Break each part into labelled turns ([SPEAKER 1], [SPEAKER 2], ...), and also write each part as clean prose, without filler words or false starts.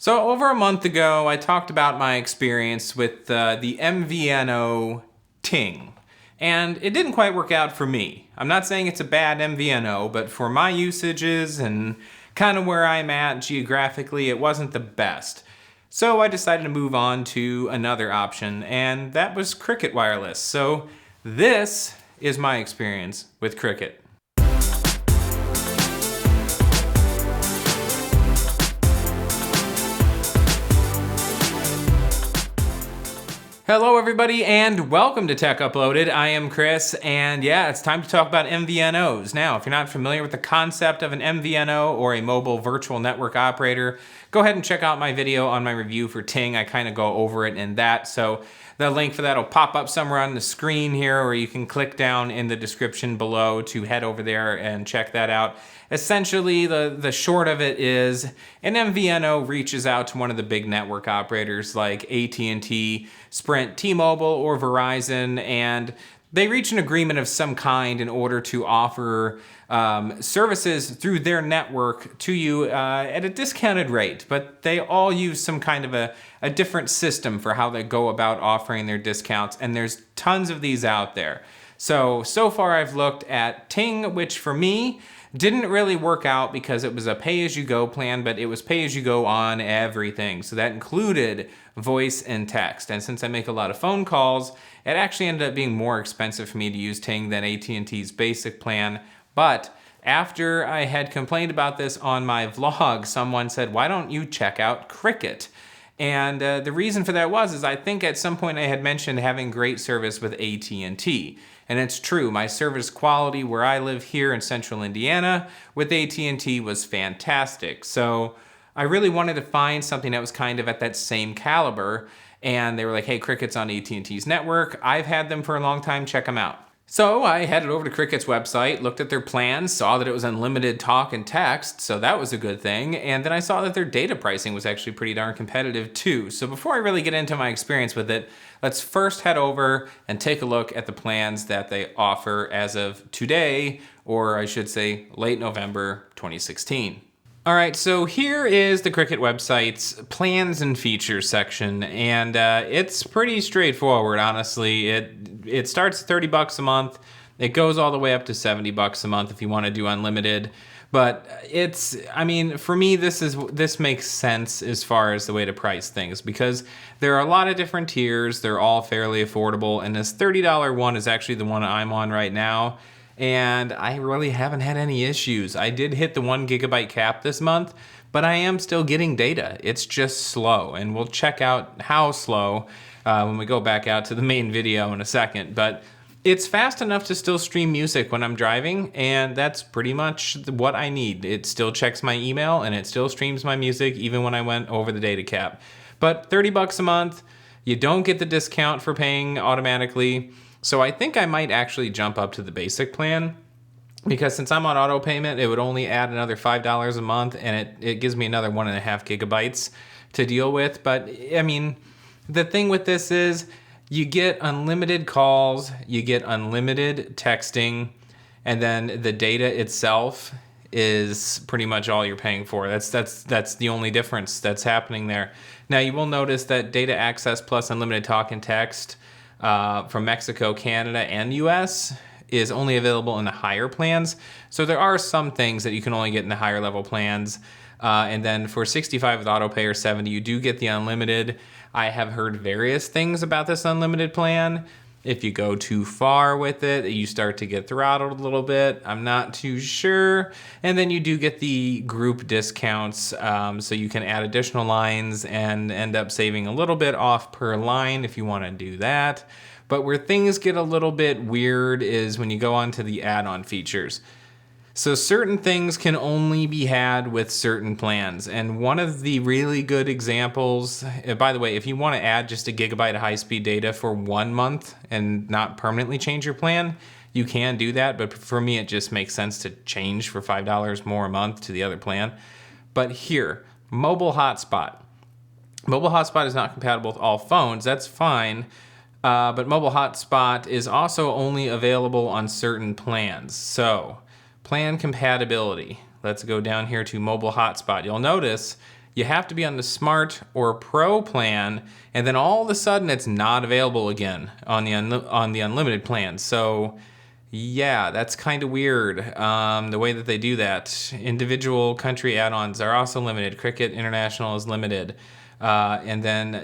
[SPEAKER 1] So over a month ago, I talked about my experience with the MVNO Ting, and it didn't quite work out for me. I'm not saying it's a bad MVNO, but for my usages and kind of where I'm at geographically, it wasn't the best. So I decided to move on to another option, and that was Cricket Wireless. So this is my experience with Cricket. Hello everybody and welcome to Tech Uploaded. I am Chris and yeah, it's time to talk about MVNOs. Now, if you're not familiar with the concept of an MVNO or a mobile virtual network operator, go ahead and check out my video on my review for Ting. I kind of go over it in that. So the link for that will pop up somewhere on the screen here, or you can click down in the description below to head over there and check that out. Essentially, the short of it is an MVNO reaches out to one of the big network operators like AT&T, Sprint, T-Mobile, or Verizon, and they reach an agreement of some kind in order to offer services through their network to you at a discounted rate, but they all use some kind of a different system for how they go about offering their discounts, and there's tons of these out there. So far I've looked at Ting, which for me didn't really work out because it was a pay-as-you-go plan, but it was pay-as-you-go on everything. So that included voice and text. And since I make a lot of phone calls, it actually ended up being more expensive for me to use Ting than AT&T's basic plan. But after I had complained about this on my vlog, someone said, why don't you check out Cricket? And the reason for that was I think at some point I had mentioned having great service with AT&T. And it's true, my service quality where I live here in central Indiana with AT&T was fantastic. So I really wanted to find something that was kind of at that same caliber. And they were like, hey, Cricket's on AT&T's network. I've had them for a long time, check them out. So I headed over to Cricket's website, looked at their plans, saw that it was unlimited talk and text, so that was a good thing. And then I saw that their data pricing was actually pretty darn competitive too. So before I really get into my experience with it, let's first head over and take a look at the plans that they offer as of today, or I should say late November 2016. All right, so here is the Cricket website's plans and features section, and it's pretty straightforward, honestly. It starts at $30 a month. It goes all the way up to $70 a month if you want to do unlimited. But I mean, for me, this makes sense as far as the way to price things because there are a lot of different tiers. They're all fairly affordable, and this $30 one is actually the one I'm on right now. And I really haven't had any issues. I did hit the 1 GB cap this month, but I am still getting data. It's just slow, and we'll check out how slow when we go back out to the main video in a second. But it's fast enough to still stream music when I'm driving, and that's pretty much what I need. It still checks my email, and it still streams my music even when I went over the data cap. But $30 a month, you don't get the discount for paying automatically. So I think I might actually jump up to the basic plan because since I'm on auto payment, it would only add another $5 a month and it gives me another 1.5 gigabytes to deal with. But I mean, the thing with this is you get unlimited calls, you get unlimited texting, and then the data itself is pretty much all you're paying for. That's the only difference that's happening there. Now you will notice that data access plus unlimited talk and text from Mexico, Canada, and US is only available in the higher plans. So there are some things that you can only get in the higher level plans. And then for 65 with autopay or 70, you do get the unlimited. I have heard various things about this unlimited plan. If you go too far with it, you start to get throttled a little bit. I'm not too sure. And then you do get the group discounts, so you can add additional lines and end up saving a little bit off per line if you want to do that. But where things get a little bit weird is when you go on to the add-on features. So certain things can only be had with certain plans. And one of the really good examples, by the way, if you want to add just a gigabyte of high-speed data for 1 month and not permanently change your plan, you can do that. But for me, it just makes sense to change for $5 more a month to the other plan. But here, mobile hotspot. Mobile hotspot is not compatible with all phones. That's fine. But mobile hotspot is also only available on certain plans. So plan compatibility. Let's go down here to mobile hotspot. You'll notice you have to be on the Smart or Pro plan, and then all of a sudden it's not available again on the unlimited plan. So yeah, that's kind of weird, the way that they do that. Individual country add-ons are also limited. Cricket International is limited. And then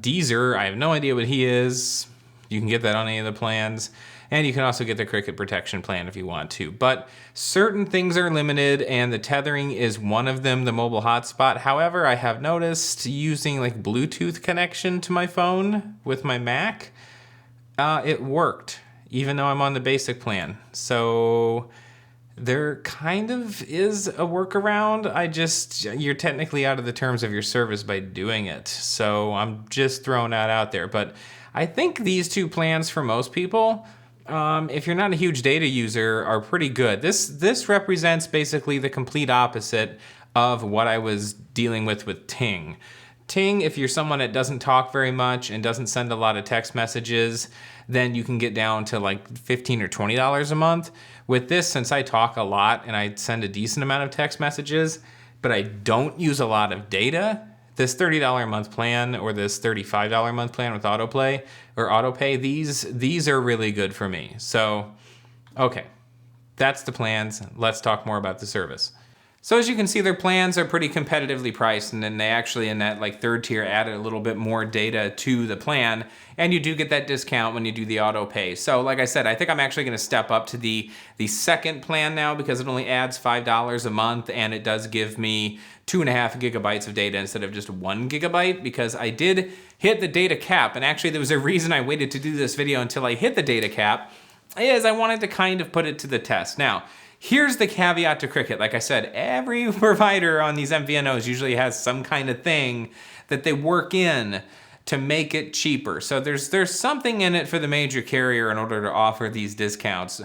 [SPEAKER 1] Deezer, I have no idea what he is. You can get that on any of the plans. And you can also get the Cricket Protection plan if you want to. But certain things are limited, and the tethering is one of them, the mobile hotspot. However, I have noticed using like Bluetooth connection to my phone with my Mac, it worked, even though I'm on the basic plan. So there kind of is a workaround. You're technically out of the terms of your service by doing it. So I'm just throwing that out there. But I think these two plans for most people, if you're not a huge data user, are pretty good. This represents basically the complete opposite of what I was dealing with Ting. Ting, if you're someone that doesn't talk very much and doesn't send a lot of text messages, then you can get down to like $15 or $20 a month. With this, since I talk a lot and I send a decent amount of text messages, but I don't use a lot of data, this $30 a month plan or this $35 a month plan with autoplay or autopay, these are really good for me. So, okay, that's the plans. Let's talk more about the service. So as you can see, their plans are pretty competitively priced, and then they actually in that like third tier added a little bit more data to the plan, and you do get that discount when you do the auto pay. So like I said, I think I'm actually gonna step up to the second plan now because it only adds $5 a month, and it does give me 2.5 gigabytes of data instead of just 1 gigabyte, because I did hit the data cap, and actually there was a reason I waited to do this video until I hit the data cap, is I wanted to kind of put it to the test. Now, here's the caveat to Cricket. Like I said, every provider on these MVNOs usually has some kind of thing that they work in to make it cheaper. So there's something in it for the major carrier in order to offer these discounts.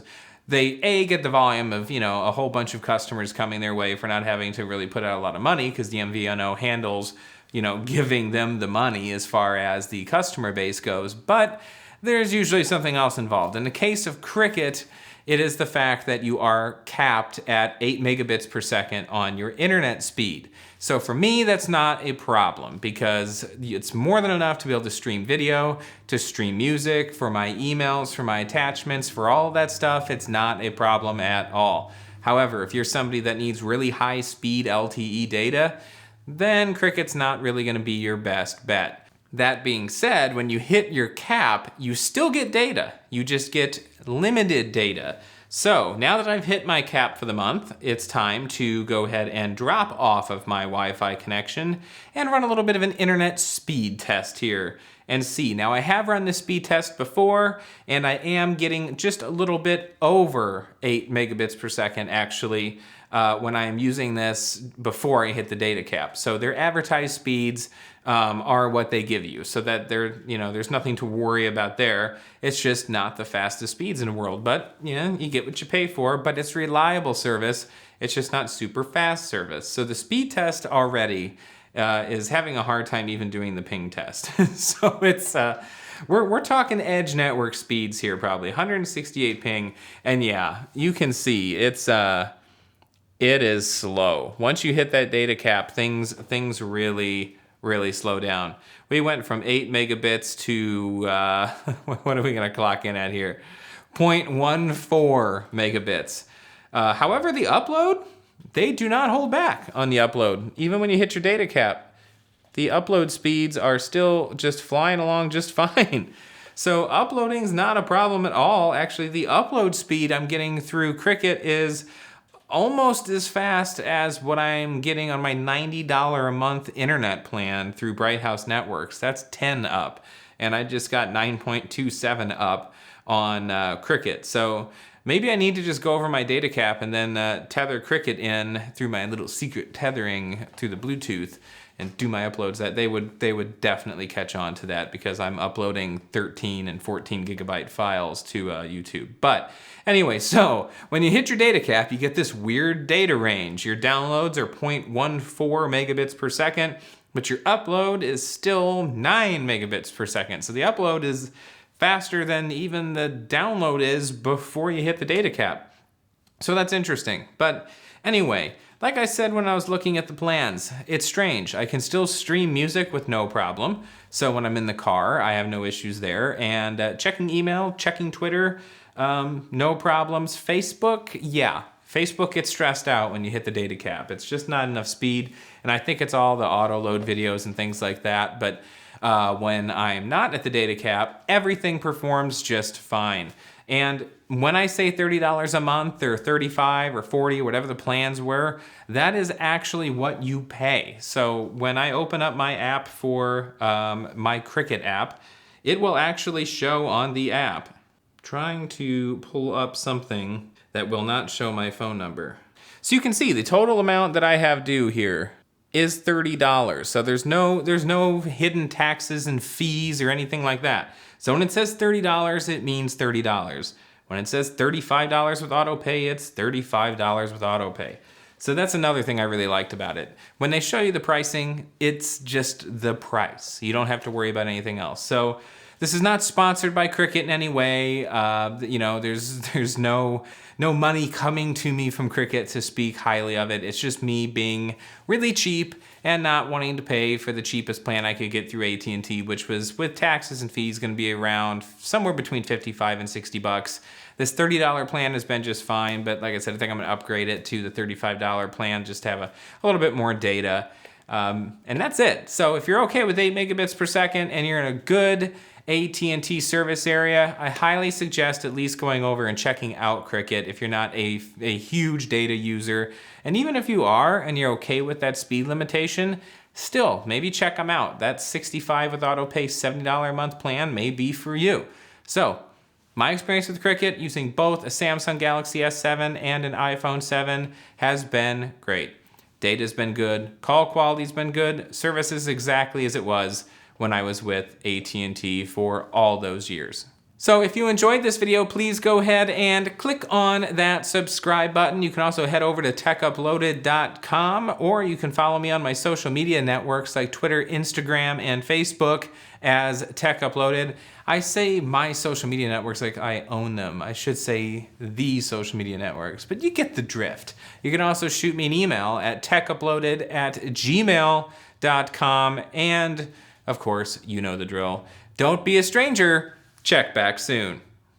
[SPEAKER 1] They get the volume of, a whole bunch of customers coming their way for not having to really put out a lot of money, because the MVNO handles, giving them the money as far as the customer base goes. But there's usually something else involved. In the case of Cricket, it is the fact that you are capped at 8 megabits per second on your internet speed. So for me, that's not a problem because it's more than enough to be able to stream video, to stream music, for my emails, for my attachments, for all of that stuff. It's not a problem at all. However, if you're somebody that needs really high speed LTE data, then Cricket's not really gonna be your best bet. That being said, when you hit your cap, you still get data. You just get limited data. So now that I've hit my cap for the month, it's time to go ahead and drop off of my Wi-Fi connection and run a little bit of an internet speed test here and see. Now I have run this speed test before, and I am getting just a little bit over 8 megabits per second actually when I am using this before I hit the data cap. So their advertised speeds are what they give you, so that there's nothing to worry about there. It's just not the fastest speeds in the world, but you get what you pay for. But it's reliable service. It's just not super fast service. So the speed test already is having a hard time even doing the ping test. So it's we're talking edge network speeds here, probably 168 ping, and yeah, you can see it is slow. Once you hit that data cap, things really slow down. We went from 8 megabits to, what are we gonna clock in at here? 0.14 megabits. However, the upload, they do not hold back on the upload. Even when you hit your data cap, the upload speeds are still just flying along just fine. So uploading's not a problem at all. Actually, the upload speed I'm getting through Cricket is almost as fast as what I'm getting on my $90 a month internet plan through Bright House Networks. That's 10 up, and I just got 9.27 up on Cricket. So maybe I need to just go over my data cap and then tether Cricket in through my little secret tethering through the Bluetooth and do my uploads. That they would definitely catch on to that, because I'm uploading 13 and 14 gigabyte files to YouTube. But anyway, so when you hit your data cap, you get this weird data range. Your downloads are 0.14 megabits per second, but your upload is still 9 megabits per second. So the upload is faster than even the download is before you hit the data cap. So that's interesting. But anyway, like I said when I was looking at the plans, it's strange. I can still stream music with no problem. So when I'm in the car, I have no issues there. And checking email, checking Twitter, no problems. Facebook, yeah. Facebook gets stressed out when you hit the data cap. It's just not enough speed. And I think it's all the auto load videos and things like that. But when I'm not at the data cap, everything performs just fine. And when I say $30 a month or $35 or $40, whatever the plans were, that is actually what you pay. So when I open up my app for my Cricket app, it will actually show on the app. Trying to pull up something that will not show my phone number. So you can see the total amount that I have due here is $30. So there's no hidden taxes and fees or anything like that. So when it says $30, it means $30. When it says $35 with auto pay, it's $35 with auto pay. So that's another thing I really liked about it. When they show you the pricing, it's just the price. You don't have to worry about anything else. So this is not sponsored by Cricket in any way. You know, there's no money coming to me from Cricket to speak highly of it. It's just me being really cheap and not wanting to pay for the cheapest plan I could get through AT&T, which was with taxes and fees going to be around somewhere between $55 and $60. This $30 plan has been just fine, but like I said, I think I'm going to upgrade it to the $35 plan just to have a little bit more data. And that's it. So if you're okay with 8 megabits per second and you're in a good AT&T service area, I highly suggest at least going over and checking out Cricket if you're not a huge data user. And even if you are and you're okay with that speed limitation, still, maybe check them out. That $65 with auto pay $70 a month plan may be for you. So my experience with Cricket using both a Samsung Galaxy S7 and an iPhone 7 has been great. Data's been good, call quality's been good, service is exactly as it was when I was with AT&T for all those years. So if you enjoyed this video, please go ahead and click on that subscribe button. You can also head over to techuploaded.com, or you can follow me on my social media networks like Twitter, Instagram, and Facebook as Tech Uploaded. I say my social media networks like I own them. I should say the social media networks, but you get the drift. You can also shoot me an email at techuploaded@gmail.com, and of course, you know the drill. Don't be a stranger. Check back soon.